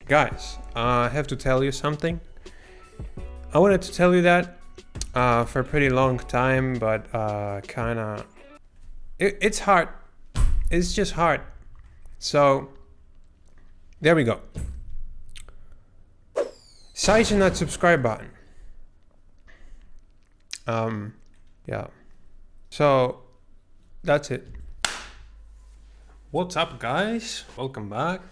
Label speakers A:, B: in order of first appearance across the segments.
A: Guys, I have to tell you something. I wanted to tell you that for a pretty long time, but it's hard. It's just hard. So there we go. Size and that subscribe button. Yeah. So that's it. What's up, guys? Welcome back.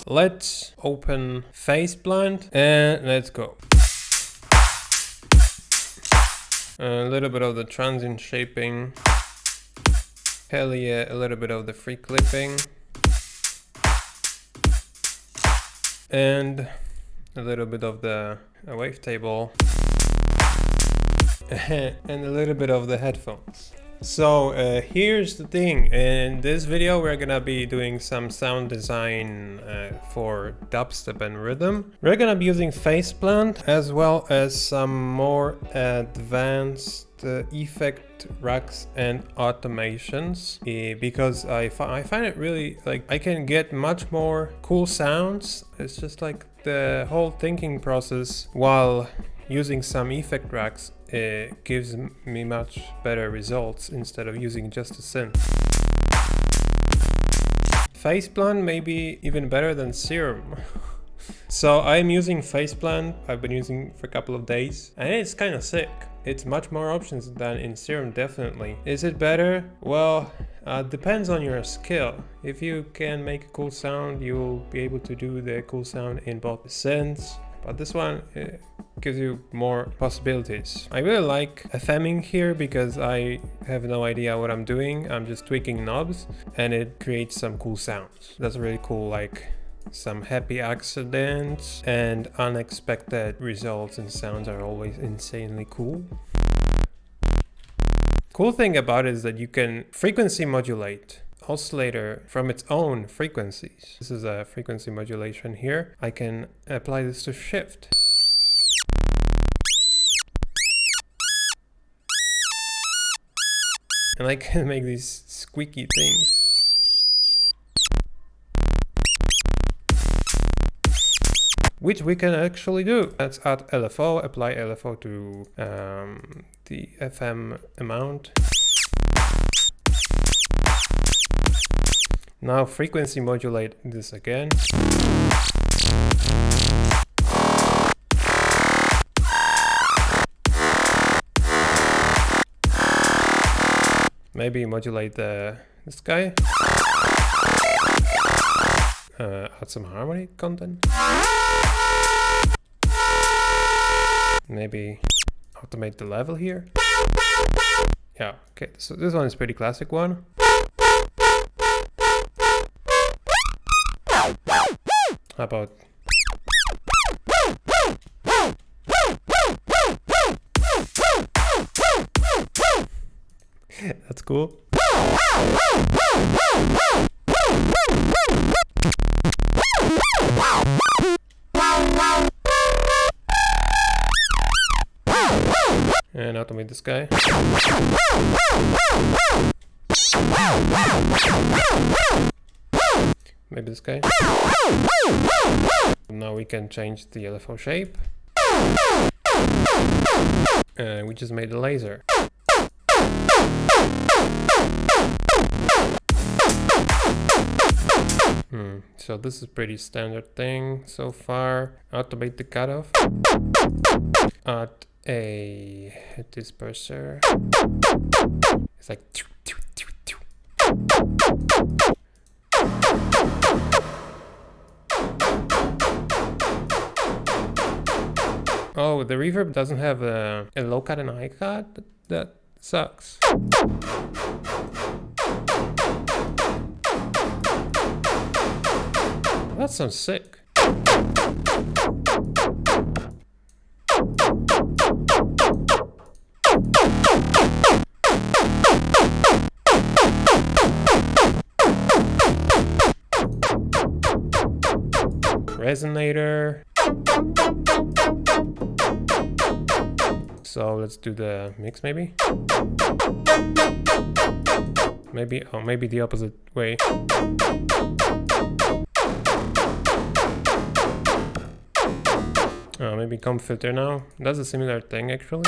A: Let's open Phaseplant and let's go. A little bit of the transient shaping. Hell yeah, a little bit of the free clipping. And a little bit of the wavetable. And a little bit of the headphones. So here's the thing. In this video we're gonna be doing some sound design for dubstep and rhythm. We're gonna be using Phaseplant as well as some more advanced effect racks and automations because I find it really like I can get much more cool sounds. It's just like the whole thinking process while using some effect racks gives me much better results instead of using just a synth. Phaseplant may be even better than Serum. So I'm using Phaseplant. I've been using for a couple of days and it's kind of sick. It's much more options than in Serum, definitely. Is it better? Well, depends on your skill. If you can make a cool sound, you'll be able to do the cool sound in both the synths. But this one gives you more possibilities. I really like FMing here because I have no idea what I'm doing. I'm just tweaking knobs and it creates some cool sounds. That's really cool, like some happy accidents and unexpected results and sounds are always insanely cool. Cool thing about it is that you can frequency modulate oscillator from its own frequencies. This is a frequency modulation here. I can apply this to shift. And I can make these squeaky things. Which we can actually do. Let's add LFO, apply LFO to the FM amount. Now frequency modulate this again. Maybe modulate this guy. Add some harmony content. Maybe automate the level here. Yeah, okay, so this one is pretty classic one. How about that's cool. And automate this guy. Maybe this guy. Now we can change the LFO shape. And we just made a laser. So this is pretty standard thing so far. Automate the cutoff. Add a disperser. It's like oh, the reverb doesn't have a low cut and a high cut? That sucks. That sounds sick. Resonator. So let's do the mix maybe. Maybe the opposite way. maybe comp filter now. That's a similar thing actually.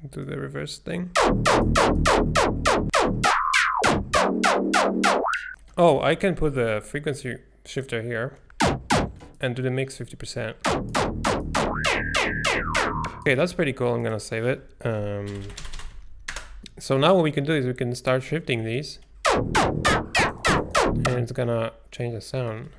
A: Do the reverse thing. Oh, I can put the frequency shifter here and do the mix 50%. Okay, that's pretty cool. I'm gonna save it. So now what we can do is we can start shifting these, and it's gonna change the sound.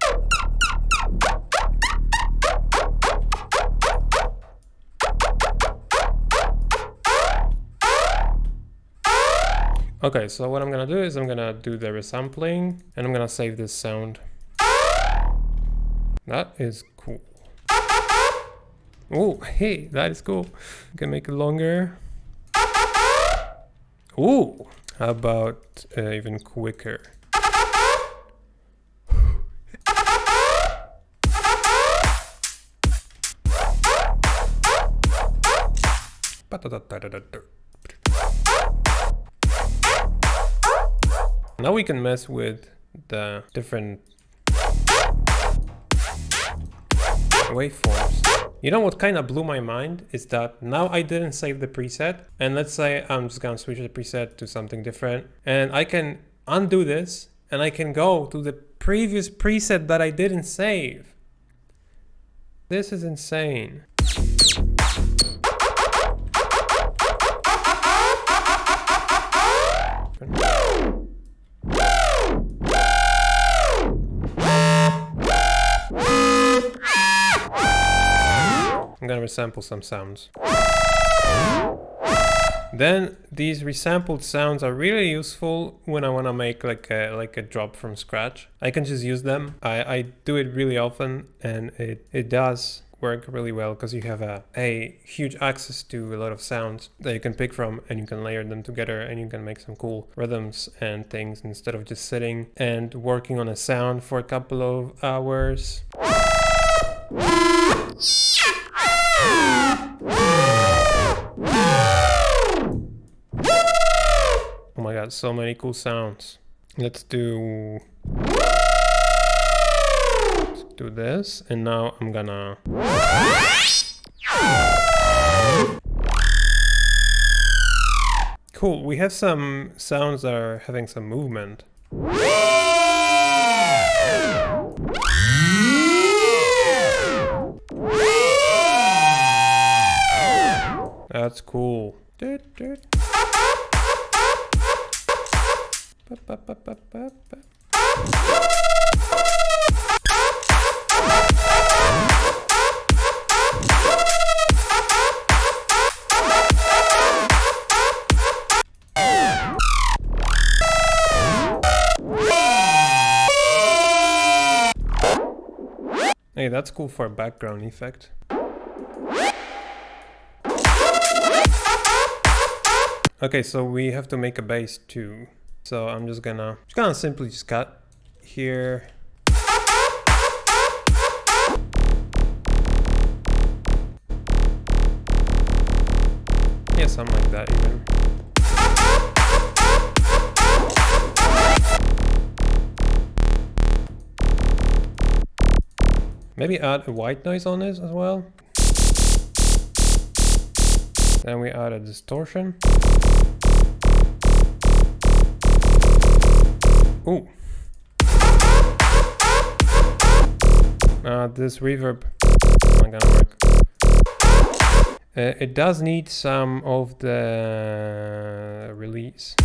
A: Okay, so what I'm gonna do is I'm gonna do the resampling, and I'm gonna save this sound. That is cool. Oh, hey, that is cool. You can make it longer. Ooh, how about even quicker? Now we can mess with the different waveforms. You know what kind of blew my mind is that now I didn't save the preset, and let's say I'm just gonna switch the preset to something different, and I can undo this and I can go to the previous preset that I didn't save. This is insane. I'm gonna resample some sounds. Then these resampled sounds are really useful when I want to make like a drop from scratch. I can just use them. I do it really often, and it does work really well because you have a huge access to a lot of sounds that you can pick from, and you can layer them together, and you can make some cool rhythms and things instead of just sitting and working on a sound for a couple of hours. Oh my god, so many cool sounds. Let's do this, and now I'm gonna cool. We have some sounds that are having some movement. That's cool. Hey, that's cool for a background effect. Okay, so we have to make a bass too. So I'm just gonna simply just cut here. Yeah, something like that even. Maybe add a white noise on this as well. Then we add a distortion. Ooh. This reverb not gonna work. It does need some of the release.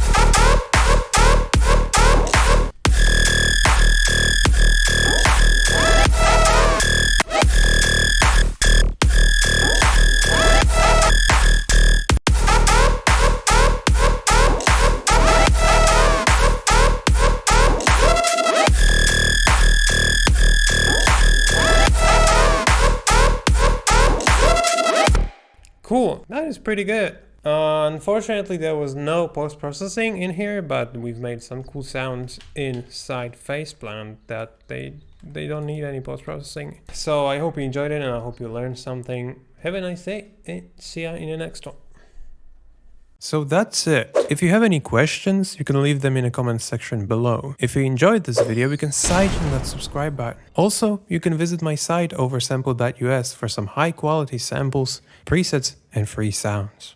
A: Cool, that is pretty good. Unfortunately, there was no post-processing in here, but we've made some cool sounds inside Phaseplant that they don't need any post-processing. So I hope you enjoyed it, and I hope you learned something. Have a nice day, and see ya in the next one. So that's it. If you have any questions, you can leave them in the comment section below. If you enjoyed this video, you can side on that subscribe button. Also, you can visit my site oversampled.us for some high quality samples, presets, and free sounds.